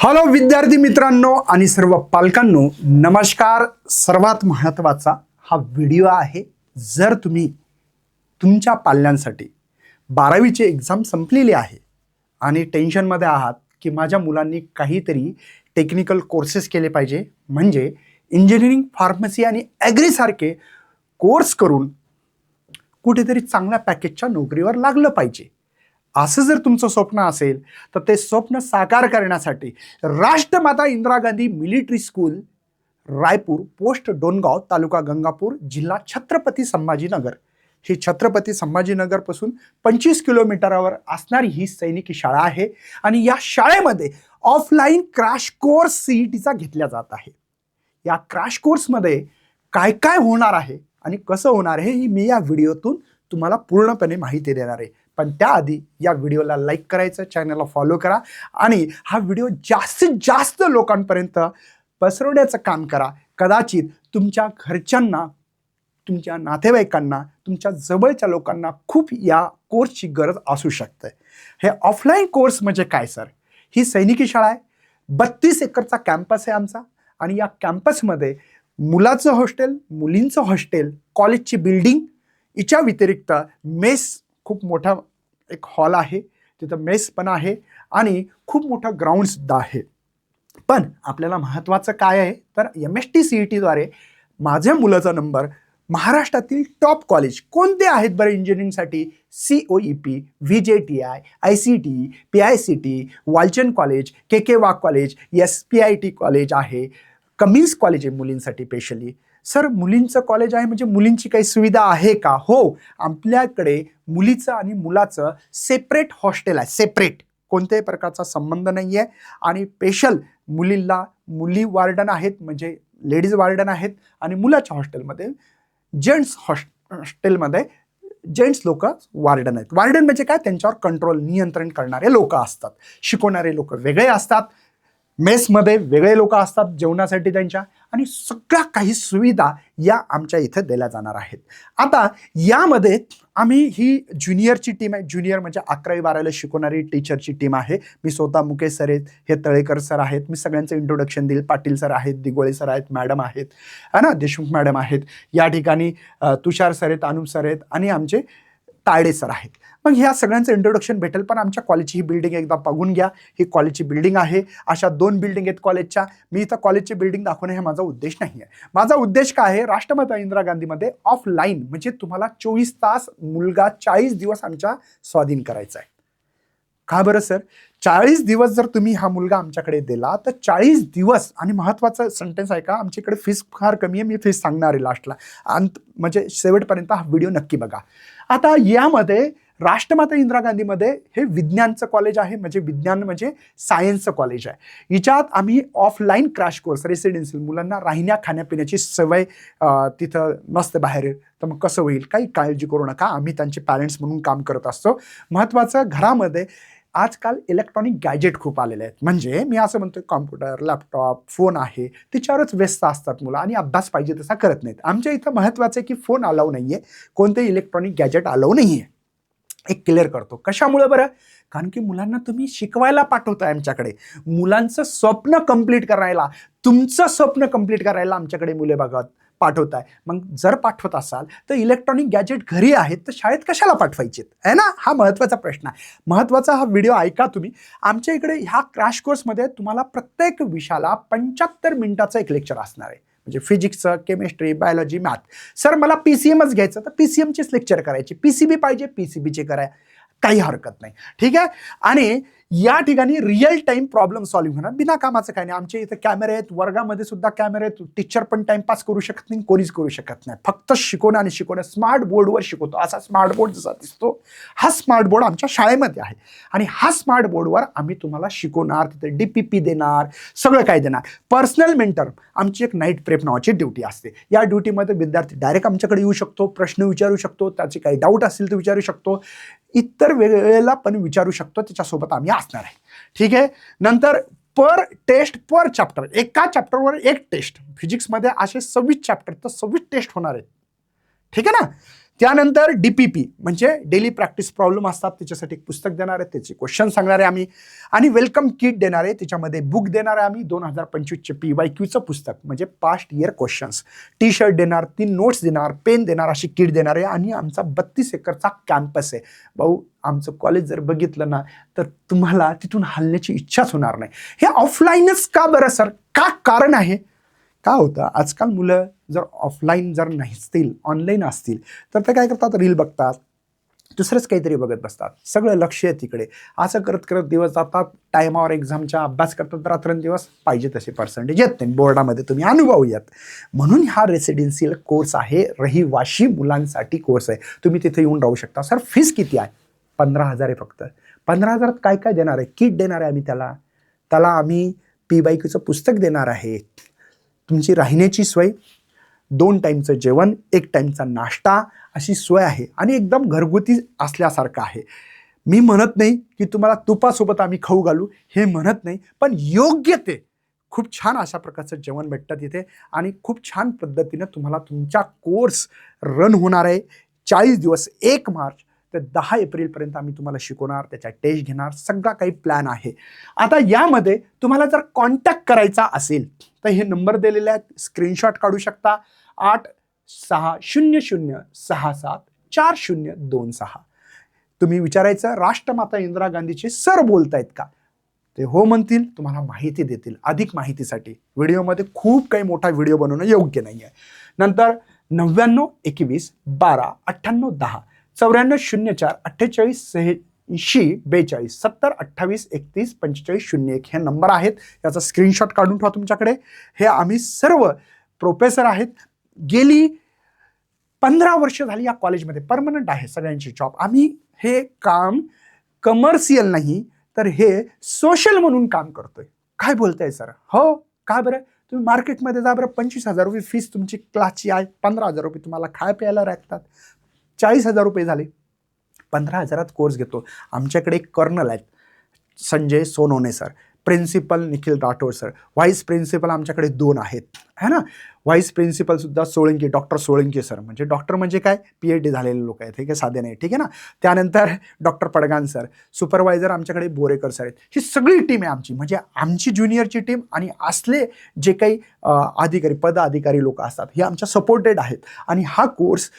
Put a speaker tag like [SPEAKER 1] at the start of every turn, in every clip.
[SPEAKER 1] Hello विद्यार्थी मित्रांनो आणि सर्व पालकांनो, नमस्कार. सर्वात महत्त्वाचा हा व्हिडिओ आहे. जर तुम्ही तुमच्या पाल्यांसाठी 12वीची एक्झाम संपलेली आहे आणि टेन्शनमध्ये आहात की माझ्या मुलांनी काहीतरी टेक्निकल कोर्सेस केले पाहिजे, म्हणजे इंजिनिअरिंग, फार्मसी आणि ॲग्रीसारखे कोर्स करून कुठेतरी चांगल्या पॅकेजच्या नोकरीवर लागलं पाहिजे, असं जर तुमचं स्वप्न असेल तर ते स्वप्न साकार करण्यासाठी राष्ट्रमाता Indira Gandhi military school, Raipur, post Dongaon, taluka Gangapur, जिल्हा छत्रपती संभाजीनगर, ही छत्रपती संभाजीनगरपासून 25 किलोमीटरवर असणारी ही सैनिकी शाळा आहे. आणि या शाळेमध्ये ऑफलाईन क्रॅश कोर्स सीईटीचा घेतला जात आहे. या क्रॅश कोर्समध्ये काय काय होणार आहे आणि कसं होणार आहे ही मी या व्हिडिओतून तुम्हाला पूर्णपणे माहिती देणार आहे. पण त्याआधी या व्हिडिओला लाईक करायचं, चॅनलला फॉलो करा आणि हा व्हिडिओ जास्तीत जास्त लोकांपर्यंत पसरवण्याचं काम करा. कदाचित तुमच्या घरच्यांना, तुमच्या नातेवाईकांना, तुमच्या जवळच्या लोकांना खूप या कोर्सची गरज असू शकते. हे ऑफलाईन कोर्स म्हणजे काय सर? ही सैनिकी शाळा आहे, 32 एकरचा कॅम्पस आहे आमचा. आणि या कॅम्पसमध्ये मुलाचं हॉस्टेल, मुलींचं हॉस्टेल, कॉलेजची बिल्डिंग, याच्या व्यतिरिक्त मेस, खूप मोठा एक हॉल आहे, तिथं मेस पण आहे आणि खूप मोठा ग्राउंड सुद्धा आहे. पण आपल्याला महत्त्वाचं काय आहे तर MST CETद्वारे माझ्या मुलाचा नंबर महाराष्ट्रातील टॉप कॉलेज कोणते आहेत बरं इंजिनिअरिंगसाठी? COEP, VJTI, ICT, PICT, Walchand college, KK Wagh college, SPIT college आहे, कमिन्स कॉलेज आहे मुलींसाठी स्पेशली. सर, मुलींचं कॉलेज आहे म्हणजे मुलींची काही सुविधा आहे का? हो, आपल्याकडे मुलीचं आणि मुलाचं सेपरेट हॉस्टेल आहे. सेपरेट, कोणत्याही प्रकारचा संबंध नाही आहे. आणि स्पेशल मुलींना मुली वार्डन आहेत, म्हणजे लेडीज वार्डन आहेत. आणि मुलाच्या हॉस्टेलमध्ये जेंट्स हॉस्टेलमध्ये जेंट्स लोक वार्डन आहेत. वार्डन म्हणजे काय? त्यांच्यावर कंट्रोल, नियंत्रण करणारे लोक असतात. शिकवणारे लोक वेगळे असतात, मेसमध्ये वेगळे लोक असतात जेवणासाठी त्यांच्या, आणि सगळ्या काही सुविधा या आमच्या इथं दिल्या जाणार आहेत. आता यामध्ये आम्ही ही ज्युनियरची टीम आहे. ज्युनियर म्हणजे 11वी-12वीला शिकवणारी टीचरची टीम आहे. मी स्वतः मुकेश सर आहेत, हे तळेकर सर आहेत. मी सगळ्यांचं इंट्रोडक्शन देईल. पाटील सर आहेत, दिगोळे सर आहेत, मॅडम आहेत, है ना, देशमुख मॅडम आहेत. या ठिकाणी तुषार सर आहेत, अनुप सर आहेत आणि आमचे तायडे सर आहेत. मग ह्या सगळ्यांचं इंट्रोडक्शन भेटेल. पण आमच्या कॉलेजची ही बिल्डिंग एकदा बघून घ्या. ही कॉलेजची बिल्डिंग आहे. अशा 2 बिल्डिंग आहेत कॉलेजच्या. मी इथं कॉलेजची बिल्डिंग दाखवणं हे माझा उद्देश नाही आहे. माझा उद्देश काय आहे? राष्ट्रमाता इंदिरा गांधीमध्ये ऑफलाईन, म्हणजे तुम्हाला 24 तास मुलगा 40 दिवस आमच्या स्वाधीन करायचा आहे. का बरं सर? 40 दिवस जर तुम्ही हा मुलगा आमच्याकडे दिला तर 40 दिवस, आणि महत्त्वाचं सेंटेन्स आहे का, आमच्याकडे फीस फार कमी आहे. मी फीस सांगणार आहे लास्टला, म्हणजे शेवटपर्यंत हा व्हिडिओ नक्की बघा. आता यामध्ये राष्ट्रमाता इंदिरा गांधीमध्ये हे विज्ञानचं कॉलेज आहे, म्हणजे विज्ञान म्हणजे सायन्सचं कॉलेज आहे. हिच्यात आम्ही ऑफलाईन क्रॅश कोर्स, रेसिडेन्शियल, मुलांना राहण्या खाण्यापिण्याची सवय तिथं नसते बाहेर, तर मग कसं होईल? काही काळजी करू नका, आम्ही त्यांचे पॅरेंट्स म्हणून काम करत असतो. महत्त्वाचं, घरामध्ये आजकाल इलेक्ट्रॉनिक गॅजेट खूप आलेले आहेत. म्हणजे मी असं म्हणतो, कॉम्प्युटर, लॅपटॉप, फोन आहे, त्याच्यावरच व्यस्त असतात मुलं आणि अभ्यास पाहिजे तसा करत नाहीत. आमच्या इथं महत्त्वाचं आहे की फोन अलाऊ नाही आहे, कोणतेही इलेक्ट्रॉनिक गॅजेट अलाऊ नाही आहे. एक क्लिअर करतो. कशामुळे बरं? कारण की मुलांना तुम्ही शिकवायला पाठवताय आमच्याकडे. मुलांचं स्वप्न कंप्लीट करायला, तुमचं स्वप्न कंप्लीट करायला आमच्याकडे मुले पाठवताय. मग जर पाठवत असाल तर इलेक्ट्रॉनिक गॅजेट घरी आहेत तर शाळेत कशाला पाठवायचे आहे ना? हा महत्त्वाचा प्रश्न आहे. महत्त्वाचा हा व्हिडिओ ऐका तुम्ही. आमच्या इकडे ह्या क्रॅश कोर्समध्ये तुम्हाला प्रत्येक विषयाला 75 मिनिटाचं एक लेक्चर असणार आहे. म्हणजे फिजिक्सचं, केमिस्ट्री, बायोलॉजी, मॅथ. सर, मला PCMच घ्यायचं तर PCMचीच लेक्चर करायची. PCB पाहिजे, PCBचे करा, काही हरकत नाही. ठीक आहे. आणि या ठिकाणी रिअल टाइम प्रॉब्लेम सॉल्व्ह होणार, बिना कामाचं काही नाही. आमच्या इथं कॅमेरे आहेत, वर्गामध्ये सुद्धा कॅमेरे आहेत. टीचर पण टाइमपास करू शकत नाही, कोणीच करू शकत नाही. फक्त शिकवणं आणि शिकवणं. स्मार्ट बोर्डवर शिकवतो. असा स्मार्ट बोर्ड जसा दिसतो, हा स्मार्ट बोर्ड आमच्या शाळेमध्ये आहे. आणि हा स्मार्ट बोर्डवर आम्ही तुम्हाला शिकवणार, तिथे DPP देणार, सगळं काय देणार. पर्सनल मेंटर, आमची एक नाईट प्रेप नावाची ड्युटी असते. या ड्युटीमध्ये विद्यार्थी डायरेक्ट आमच्याकडे येऊ शकतो, प्रश्न विचारू शकतो, त्याचे काही डाऊट असतील तर विचारू शकतो, इतर वेळेला पण विचारू शकतो. त्याच्यासोबत आम्ही असणार आहे. ठीक आहे. नंतर पर टेस्ट, पर चॅप्टर, एका चॅप्टरवर एक टेस्ट. फिजिक्समध्ये असे 26 चॅप्टर, तर 26 टेस्ट होणार आहेत. ठीक आहे ना? त्यानंतर DPP म्हणजे डेली प्रॅक्टिस प्रॉब्लेम असतात, त्याच्यासाठी एक पुस्तक देणार आहे, त्याचे क्वेश्चन सांगणार आहे आम्ही, आणि वेलकम किट देणार आहे, त्याच्यामध्ये बुक देणार आहे आम्ही 2025चे PYQचं पुस्तक म्हणजे past year questions, T shirt देणार, 3 नोट्स देणार, पेन देणार, अशी किट देणार आहे. आणि आमचा 32 एकरचा कॅम्पस आहे भाऊ. आमचं कॉलेज जर बघितलं ना तर तुम्हाला तिथून हलण्याची इच्छाच होणार नाही. हे ऑफलाईनच का बरं सर, का कारण आहे? का होतं आजकाल मुलं जर ऑफलाईन जर नसतील, ऑनलाईन असतील तर ते काय करतात, रील बघतात, दुसरंच काहीतरी बघत बसतात, सगळं लक्ष आहे तिकडे. असं करत करत दिवस जातात, टायमावर एक्झामचा अभ्यास करतात, रात्रंदिवस पाहिजे तसे पर्सेंटेज येत नाही, बोर्डामध्ये तुम्ही अनुभव येत. म्हणून हा रेसिडेन्शियल कोर्स आहे, रहिवाशी मुलांसाठी कोर्स आहे. तुम्ही तिथे येऊन राहू शकता. सर फीस किती आहे? 15,000 आहे फक्त. 15,000 काय काय देणार आहे? किट देणार आहे आम्ही, त्याला आम्ही PYQचं पुस्तक देणार आहे, तुमची राहण्याची सोय, 2 टाईमचं जेवण, 1 टाईमचा नाश्ता, अशी सोय आहे आणि एकदम घरगुती असल्यासारखं आहे. मी म्हणत नाही की तुम्हाला तुपासोबत आम्ही खाऊ घालू, हे म्हणत नाही, पण योग्य ते खूप छान अशा प्रकारचं जेवण भेटतं तिथे आणि खूप छान पद्धतीनं तुम्हाला तुमचा कोर्स रन होणार आहे. 40 दिवस 1 मार्च ते 10 एप्रिलपर्यंत आम्ही तुम्हाला शिकवणार, त्याच्या टेस्ट घेणार, सगळा काही प्लॅन आहे. आता यामध्ये तुम्हाला जर कॉन्टॅक्ट करायचा असेल तर हे नंबर दिलेले आहेत, स्क्रीनशॉट काढू शकता. 8600674026. तुम्ही विचारायचं राष्ट्रमाता इंदिरा गांधीचे सर बोलतायत का? ते हो म्हणतील, तुम्हाला माहिती देतील. अधिक माहितीसाठी व्हिडिओमध्ये खूप काही मोठा व्हिडिओ बनवणं योग्य नाही आहे. नंतर 99 21 12 98 10 94 04 48 86 42 70 28 31 45 01 हे नंबर आहेत. याचा स्क्रीनशॉट काढून ठेवा तुमच्याकडे. हे आम्ही सर्व प्रोफेसर आहेत, गेली 15 वर्ष झाली या कॉलेजमध्ये, परमनंट आहे सगळ्यांची जॉब. आम्ही हे काम कमर्शियल नाही तर हे सोशल म्हणून काम करतोय. काय बोलताय सर? हो, का बरं? तुम्ही मार्केटमध्ये जा बरं, 25,000 रुपये फीस तुमची क्लासची आहे, 15,000 रुपये तुम्हाला खाय प्यायला राखतात, 40,000 रुपये झाले. 15,000 कोर्स घेतो. आमच्याकडे एक कर्नल आहेत, Sanjay Sonawane sir, principal Nikhil Rathod sir, vice principal आमच्याकडे 2 आहेत, है ना. व्हाईस प्रिन्सिपल सुद्धा सोळंकी, डॉक्टर सोळंकी सर, म्हणजे डॉक्टर म्हणजे काय, PhD झालेले लोक आहेत, हे काय साधे नाही, ठीक आहे ना. त्यानंतर डॉक्टर पडगान सर, सुपरवायझर आमच्याकडे बोरेकर सर आहेत. ही सगळी टीम आहे आमची, म्हणजे आमची ज्युनियरची टीम आणि असले जे काही अधिकारी, पदाधिकारी लोक असतात हे आमच्या सपोर्टेड आहेत. आणि हा कोर्स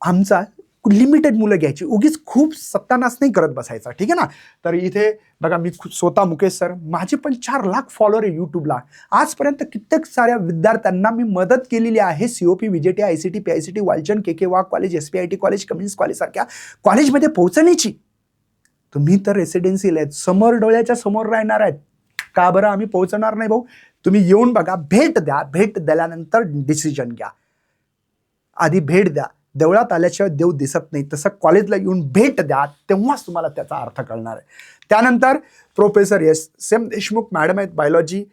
[SPEAKER 1] आमचा लिमिटेड मुलं घ्यायची, उगीच खूप सत्तानाश नाही करत बसायचा, ठीक आहे ना. तर इथे बघा, मी स्वतः मुकेश सर, माझे पण 4 लाख फॉलोअर आहे यूट्यूबला. आजपर्यंत कित्येक साऱ्या विद्यार्थ्यांना मी मदत केलेली आहे. COP, VJT, ICT, PICT, Walchand, KK Wagh college, SPIT college, Cummins college सारख्या कॉलेजमध्ये पोहोचण्याची. तुम्ही तर रेसिडेन्शियल आहेत, समोर डोळ्याच्या समोर राहणार आहेत, का बरं आम्ही पोहोचणार नाही भाऊ? तुम्ही येऊन बघा, भेट द्या, भेट दिल्यानंतर डिसिजन घ्या. आधी भेट द्या, देवळात आल्याशिवाय देव दिसत नाही, तसं कॉलेजला येऊन भेट द्या, तेव्हाच तुम्हाला त्याचा अर्थ कळणार आहे. त्यानंतर प्रोफेसर SM देशमुख मॅडम आहेत, बायोलॉजी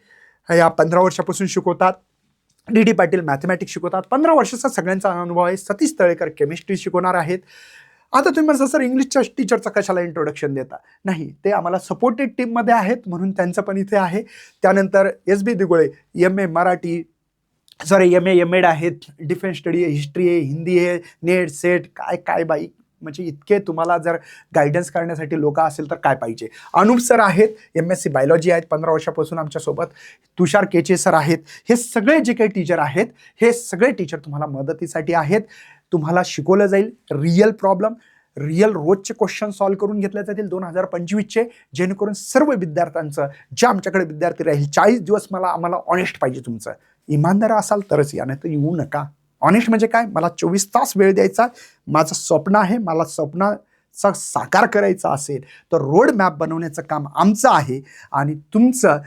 [SPEAKER 1] या 15 वर्षापासून शिकवतात. DD पाटील मॅथमॅटिक्स शिकवतात, 15 वर्षाचा सगळ्यांचा अनुभव आहे. सतीश तळेकर केमिस्ट्री शिकवणार आहेत. आता तुम्ही म्हणता सर इंग्लिशच्या टीचरचा कशाला इंट्रोडक्शन देता? नाही, ते आम्हाला सपोर्टेड टीममध्ये आहेत म्हणून त्यांचं पण इथे आहे. त्यानंतर SB Digole, MA Marathi, sorry MA MEd आहेत, डिफेन्स स्टडी आहे, हिस्ट्री आहे, हिंदी आहे, नेट सेट, काय बाई, म्हणजे इतके तुम्हाला जर गायडन्स करण्यासाठी लोक असेल तर काय पाहिजे. अनुप सर आहेत, MSc बायोलॉजी आहेत, 15 वर्षापासून आमच्यासोबत. तुषार केचे सर आहेत. हे सगळे जे काही टीचर आहेत, हे सगळे टीचर तुम्हाला मदतीसाठी आहेत. तुम्हाला शिकवलं जाईल रिअल प्रॉब्लेम, रिअल रोजचे क्वेश्चन सॉल्व्ह करून घेतले जातील 2025चे, जेणेकरून सर्व विद्यार्थ्यांचं, जे आमच्याकडे विद्यार्थी राहील, 40 दिवस आम्हाला ऑनेस्ट पाहिजे. तुमचं इमानदार असाल तरच या, नाही तर येऊ नका. ऑनेस्ट म्हणजे काय, मला 24 तास वेळ द्यायचा, माझं स्वप्न आहे, मला स्वप्नाचा साकार करायचा असेल तर रोड मॅप बनवण्याचं काम आमचं आहे आणि तुमचं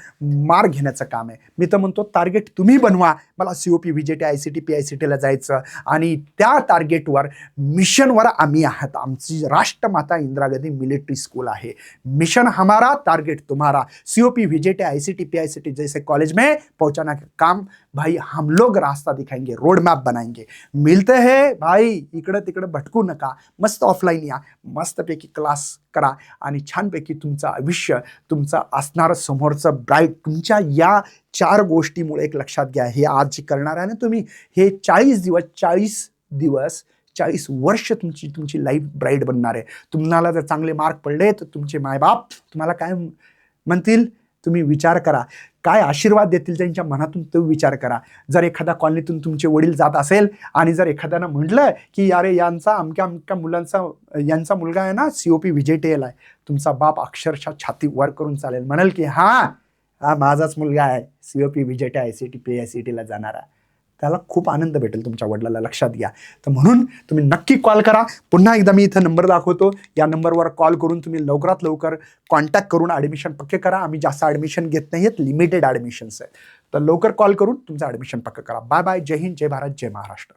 [SPEAKER 1] मार्क घेण्याचं काम आहे. मी तर म्हणतो टार्गेट तुम्ही बनवा. मला COP, VJT, ICT, PICTला जायचं आणि त्या टार्गेटवर, मिशनवर आम्ही आहात. आमची राष्ट्रमाता इंदिरा गांधी मिलिट्री स्कूल आहे. मिशन हमारा, टार्गेट तुम्हारा. COP, VJT, ICT, PICT जैसे कॉलेज में पहुंचाना का काम भाई हम लोग रास्ता दिखाएंगे, रोड मैप बनाएंगे. मिलते हैं भाई, इकडं तिकडं भटकू नका, मस्त ऑफलाईन या, मस्तपैकी क्लास करा आणि छानपैकी तुमचं आयुष्य, तुमचं असणारं समोरचं ब्राईट, तुमच्या या 4 गोष्टीमुळे एक लक्षात घ्या, हे आज जे करणार आहे ना तुम्ही, हे 40 दिवस 40 वर्ष तुमची तुमची लाईफ ब्राईट बनणार आहे. तुम्हाला जर चांगले मार्क पडले तर तुमचे मायबाप तुम्हाला काय म्हणतील तुम्ही विचार करा, काय आशीर्वाद देतील त्यांच्या मनातून तो विचार करा. जर एखाद्या कॉलनीतून तुमचे वडील जात असेल आणि जर एखाद्यानं म्हटलं की अरे यांचा अमक्या अमक्या मुलांचा यांचा मुलगा आहे ना COP व्हिजिटेल आहे, तुमचा बाप अक्षरशः छाती वर करून चालेल, म्हणाल की हा माझाच मुलगा आहे, COP व्हिजिट आहे, ICT PICTला जाणारा. त्याला खूप आनंद भेटेल तुमच्या वडिलाला, लक्षात घ्या. तर म्हणून तुम्ही नक्की कॉल करा. पुन्हा एकदा मी इथं नंबर दाखवतो, या नंबरवर कॉल करून तुम्ही लवकरात लवकर कॉन्टॅक्ट करून ॲडमिशन पक्के करा. आम्ही जास्त ॲडमिशन घेत नाही आहेत, लिमिटेड ॲडमिशन्स आहेत. तर लवकर कॉल करून तुमचं ॲडमिशन पक्का करा. Bye bye. जय हिंद, जय भारत, जय महाराष्ट्र.